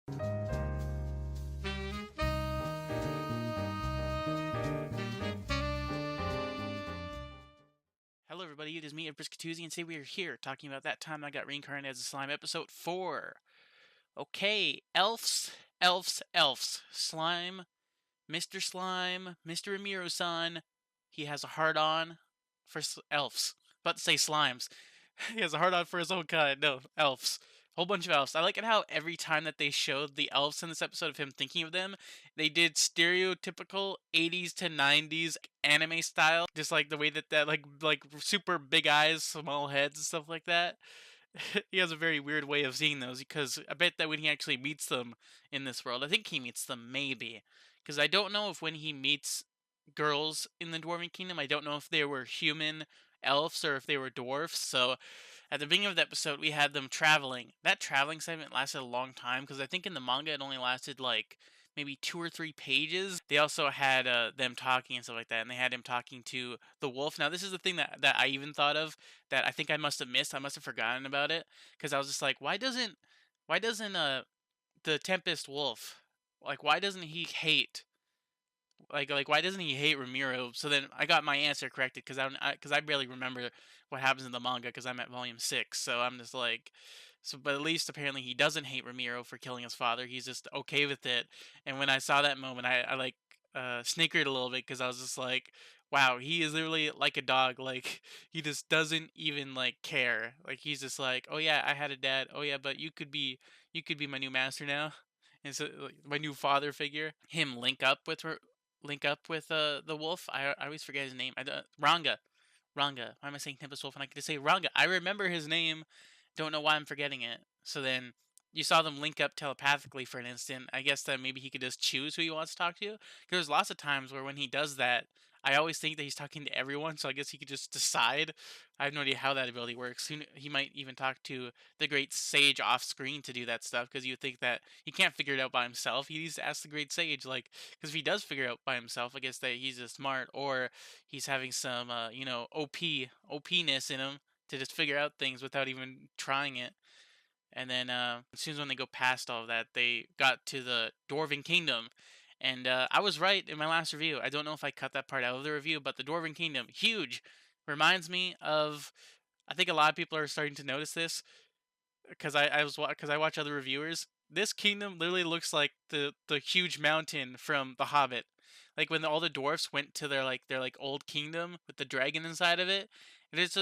Hello, everybody. It is me, Briskatuzi, and today we are here talking about that time I got reincarnated as a slime, episode 4. Okay, elves, elves, elves. Slime, Mr. Slime, Mr. Ramiro-san. He has a hard-on for elves. About to say slimes. He has a hard-on for his own kind. No, elves. Whole bunch of elves. I like it how every time that they showed the elves in this episode of him thinking of them, they did stereotypical 80s to 90s anime style, just like the way that like super big eyes, small heads, and stuff like that. He has a very weird way of seeing those because I bet that when he actually meets them in this world, I think he meets them maybe, because I don't know if when he meets girls in the Dwarven Kingdom, I don't know if they were human elves or if they were dwarfs. So at the beginning of the episode, we had them traveling. That traveling segment lasted a long time because I think in the manga it only lasted like maybe 2 or 3 pages. They also had them talking and stuff like that, and they had him talking to the wolf. Now, this is the thing that I even thought of that I think I must have missed. I must have forgotten about it because I was just like, why doesn't the Tempest Wolf, like, why doesn't he hate like why doesn't he hate Ramiro? So then I got my answer corrected because I barely remember what happens in the manga because I'm at volume 6. So I'm just like, so but at least apparently he doesn't hate Ramiro for killing his father. He's just okay with it. And when I saw that moment, I like snickered a little bit because I was just like, wow, he is literally like a dog. Like he just doesn't even like care. Like he's just like, oh yeah, I had a dad. Oh yeah, but you could be my new master now. And so like, my new father figure. Him link up with the wolf. I always forget his name. Ranga. Ranga. Why am I saying Tempest Wolf? And I could just say Ranga. I remember his name. Don't know why I'm forgetting it. So then you saw them link up telepathically for an instant. I guess that maybe he could just choose who he wants to talk to. Because there's lots of times where when he does that, I always think that he's talking to everyone. So I guess he could just decide. I have no idea how that ability works. He might even talk to the great sage off screen to do that stuff. Because you would think that he can't figure it out by himself. He needs to ask the great sage, like, because if he does figure it out by himself, I guess that he's just smart, or he's having some, OPness in him to just figure out things without even trying it. And then as soon as when they go past all of that, they got to the Dwarven Kingdom. And I was right in my last review. I don't know if I cut that part out of the review, but the Dwarven Kingdom, huge. Reminds me of, I think a lot of people are starting to notice this because I watch other reviewers. This kingdom literally looks like the huge mountain from The Hobbit. Like when all the dwarfs went to their old kingdom with the dragon inside of it. It's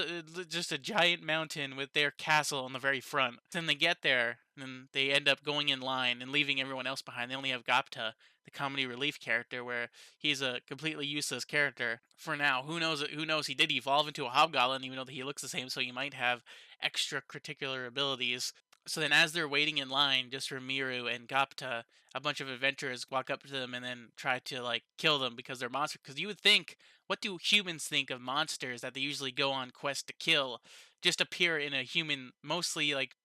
just a giant mountain with their castle in the very front. Then they get there, and they end up going in line and leaving everyone else behind. They only have Gapta, the comedy relief character, where he's a completely useless character for now. Who knows? Who knows? He did evolve into a hobgoblin, even though he looks the same, so he might have extra particular abilities. So then, as they're waiting in line, just for Miru and Gapta, a bunch of adventurers walk up to them and then try to like kill them because they're monsters. Because you would think, what do humans think of monsters that they usually go on quest to kill? Just appear in a human, mostly like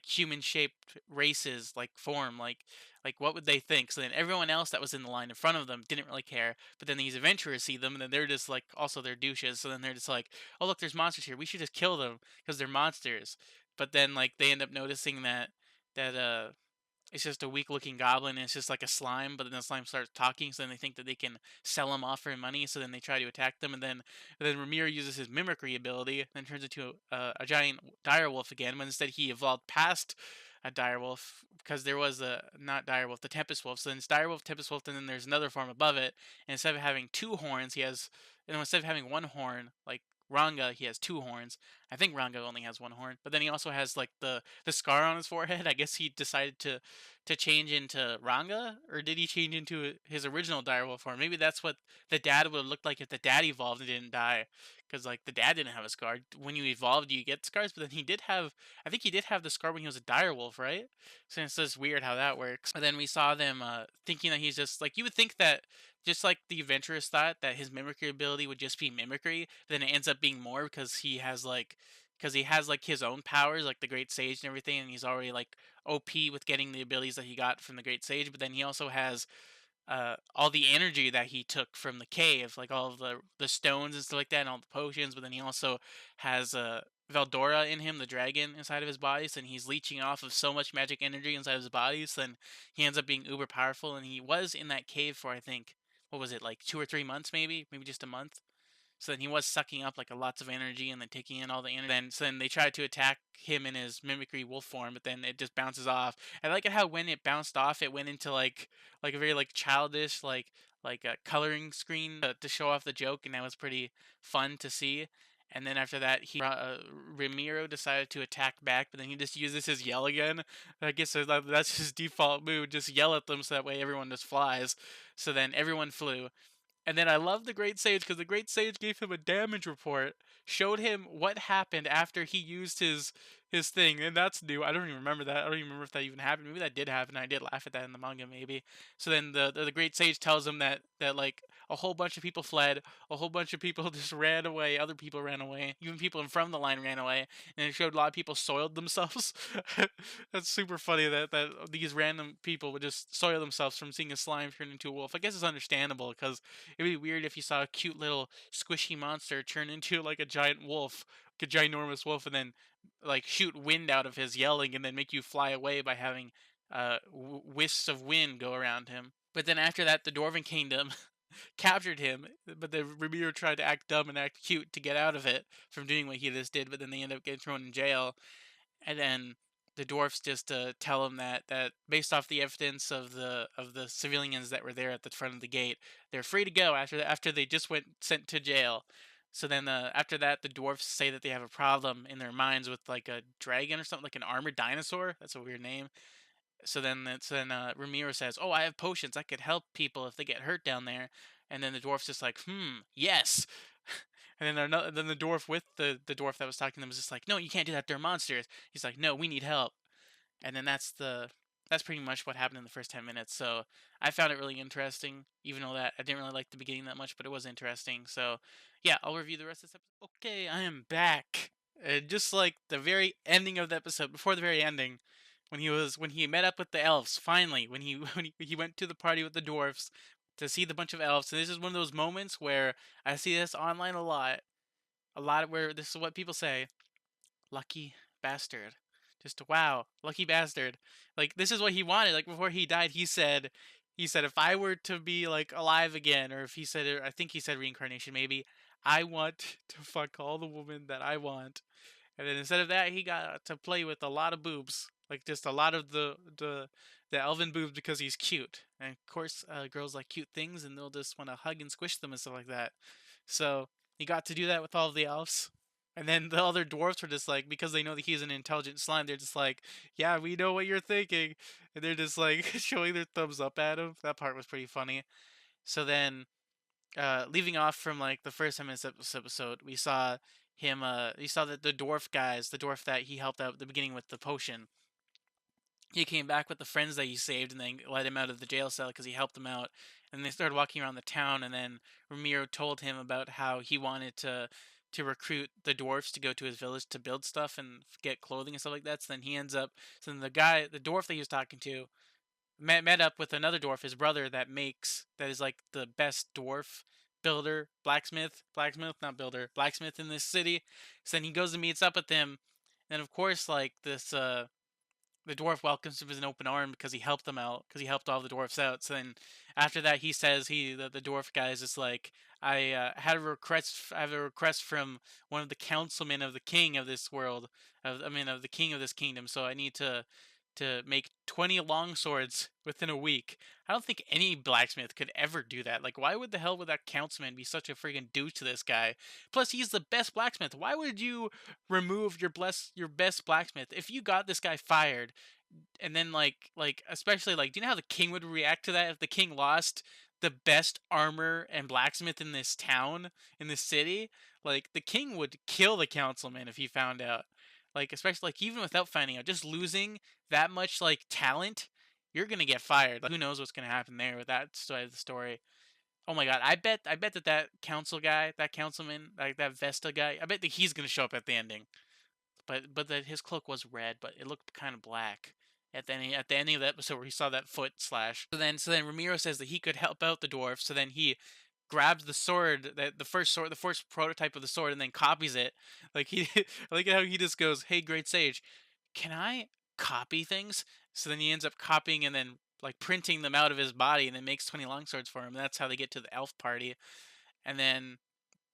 human shaped races like form. Like what would they think? So then everyone else that was in the line in front of them didn't really care. But then these adventurers see them and then they're just like also they're douches. So then they're just like, oh look, there's monsters here. We should just kill them because they're monsters. But then like they end up noticing that it's just a weak looking goblin and it's just like a slime, but then the slime starts talking, so then they think that they can sell him off for money, so then they try to attack them, and then Ramiro uses his mimicry ability, and turns into a giant direwolf again, when instead he evolved past a direwolf, because there was a not direwolf, the Tempest Wolf. So then it's direwolf, Tempest Wolf, and then there's another form above it, and instead of having two horns, he has, instead of having one horn, like Ranga, he has two horns. I think Ranga only has one horn, but then he also has like the scar on his forehead. I guess he decided to change into Ranga, or did he change into his original direwolf form? Maybe that's what the dad would have looked like if the dad evolved and didn't die, because like the dad didn't have a scar. When you evolved, you get scars, but then he did have. I think he did have the scar when he was a direwolf, right? So it's just weird how that works. But then we saw them thinking that he's just like, you would think that just like the adventurous thought that his mimicry ability would just be mimicry, but then it ends up being more because he has like his own powers, like the Great Sage and everything, and he's already like OP with getting the abilities that he got from the Great Sage. But then he also has all the energy that he took from the cave, like all of the stones and stuff like that, and all the potions. But then he also has Veldora in him, the dragon inside of his body, so then he's leeching off of so much magic energy inside of his body, so then he ends up being uber powerful, and he was in that cave for, I think, what was it, like 2 or 3 months, maybe just a month. So then he was sucking up like a lots of energy and then taking in all the energy. Then they tried to attack him in his mimicry wolf form, but then it just bounces off. I like it how when it bounced off, it went into like a very like childish like a coloring screen to show off the joke, and that was pretty fun to see. And then after that, Ramiro decided to attack back, but then he just uses his yell again. I guess that's his default move, just yell at them so that way everyone just flies. So then everyone flew. And then I love the Great Sage because the Great Sage gave him a damage report, showed him what happened after he used his thing, and that's new. I don't even remember that. I don't even remember if that even happened. Maybe that did happen. I did laugh at that in the manga, maybe. So then the Great Sage tells him that like a whole bunch of people fled, a whole bunch of people just ran away, other people ran away, even people in front of the line ran away, and it showed a lot of people soiled themselves. That's super funny that these random people would just soil themselves from seeing a slime turn into a wolf. I guess it's understandable because it'd be weird if you saw a cute little squishy monster turn into like a giant wolf, like a ginormous wolf, and then like shoot wind out of his yelling and then make you fly away by having wisps of wind go around him. But then after that, the Dwarven Kingdom captured him, but the Ramiro tried to act dumb and act cute to get out of it from doing what he just did, but then they end up getting thrown in jail. And then the dwarfs just tell him that based off the evidence of the civilians that were there at the front of the gate, they're free to go after they just went sent to jail. So then after that, the dwarfs say that they have a problem in their minds with like a dragon or something, like an armored dinosaur. That's a weird name. So then Ramiro says, "Oh, I have potions. I could help people if they get hurt down there." And then the dwarf's just like, yes." And then the dwarf with the dwarf that was talking to them was just like, "No, you can't do that. They're monsters." He's like, "No, we need help." And then that's pretty much what happened in the first 10 minutes. So I found it really interesting, even though that I didn't really like the beginning that much, but it was interesting. So yeah, I'll review the rest of this episode. Okay, I am back. Just like the very ending of the episode, before the very ending, when he met up with the elves, finally, when he went to the party with the dwarfs to see the bunch of elves. And this is one of those moments where I see this online a lot where this is what people say: lucky bastard. Just wow, lucky bastard. Like this is what he wanted. Like before he died, he said if I were to be like alive again, or if he said, I think he said reincarnation, maybe I want to fuck all the women that I want. And then instead of that, he got to play with a lot of boobs, like just a lot of the elven boobs because he's cute. And of course, girls like cute things, and they'll just want to hug and squish them and stuff like that. So he got to do that with all of the elves. And then the other dwarfs were just like, because they know that he's an intelligent slime, they're just like, "Yeah, we know what you're thinking," and they're just like showing their thumbs up at him. That part was pretty funny. So then leaving off from like the first 10 minutes of this episode, we saw him. We saw that the dwarf guys, the dwarf that he helped out at the beginning with the potion, he came back with the friends that he saved and then let him out of the jail cell because he helped them out. And they started walking around the town. And then Ramiro told him about how he wanted to recruit the dwarfs to go to his village to build stuff and get clothing and stuff like that. So then he ends up. So then the dwarf that he was talking to, met up with another dwarf, his brother, that is like the best dwarf builder, blacksmith, not builder, blacksmith in this city. So then he goes and meets up with them, and of course, like this, the dwarf welcomes him with an open arm because he helped them out, because he helped all the dwarfs out. So then after that, he says the dwarf guy is just like, I have a request from one of the councilmen of the king of this world, of the king of this kingdom. So I need to make 20 long swords within a week. I don't think any blacksmith could ever do that. Like, why would the hell would that councilman be such a freaking douche to this guy? Plus, he's the best blacksmith. Why would you remove your best blacksmith if you got this guy fired? And then like especially like, do you know how the king would react to that if the king lost the best armor and blacksmith in this town, in this city? Like the king would kill the councilman if he found out. Like especially like even without finding out, just losing that much like talent, you're gonna get fired. Like, who knows what's gonna happen there with that side of the story. Oh my god, I bet that council guy, that councilman, like that Vesta guy, I bet that he's gonna show up at the ending. But that his cloak was red, but it looked kind of black at the ending of the episode where he saw that foot slash. So then Ramiro says that he could help out the dwarf. So then he grabs the sword, the first prototype of the sword, and then copies it. Like he, I like how he just goes, "Hey, great sage, can I copy things?" So then he ends up copying and then like printing them out of his body, and then makes 20 longswords for him. And that's how they get to the elf party. And then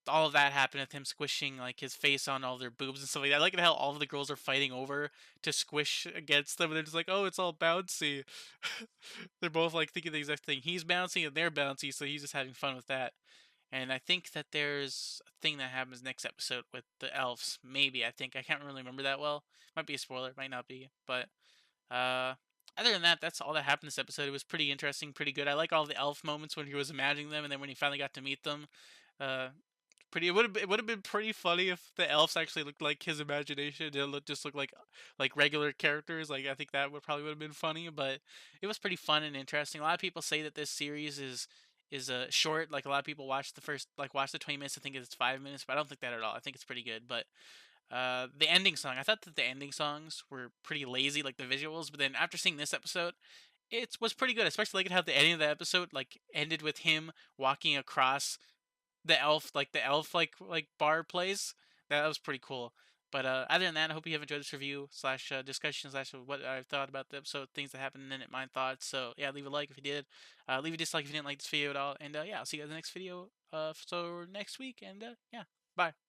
all of that happened with him squishing like his face on all their boobs and stuff like that. I like how all of the girls are fighting over to squish against them, and they're just like, "Oh, it's all bouncy." They're both like thinking the exact thing. He's bouncy and they're bouncy, so he's just having fun with that. And I think that there's a thing that happens next episode with the elves. Maybe, I think, I can't really remember that well. Might be a spoiler, might not be. But uh, other than that, that's all that happened this episode. It was pretty interesting, pretty good. I like all the elf moments when he was imagining them, and then when he finally got to meet them. Uh, Pretty. It would have been pretty funny if the elves actually looked like his imagination. It just look like regular characters. Like I think that would have been funny. But it was pretty fun and interesting. A lot of people say that this series is short. Like a lot of people watch the 20 minutes and think it's 5 minutes, but I don't think that at all. I think it's pretty good. But the ending song, I thought that the ending songs were pretty lazy, like the visuals. But then after seeing this episode, it was pretty good. Especially like how the ending of the episode like ended with him walking across the elf like bar place. That was pretty cool. But other than that, I hope you have enjoyed this review slash discussion slash what I thought about the episode, things that happened in it, my thoughts. So yeah, leave a like if you did. Leave a dislike if you didn't like this video at all. And yeah, I'll see you guys in the next video. So next week. And yeah, bye.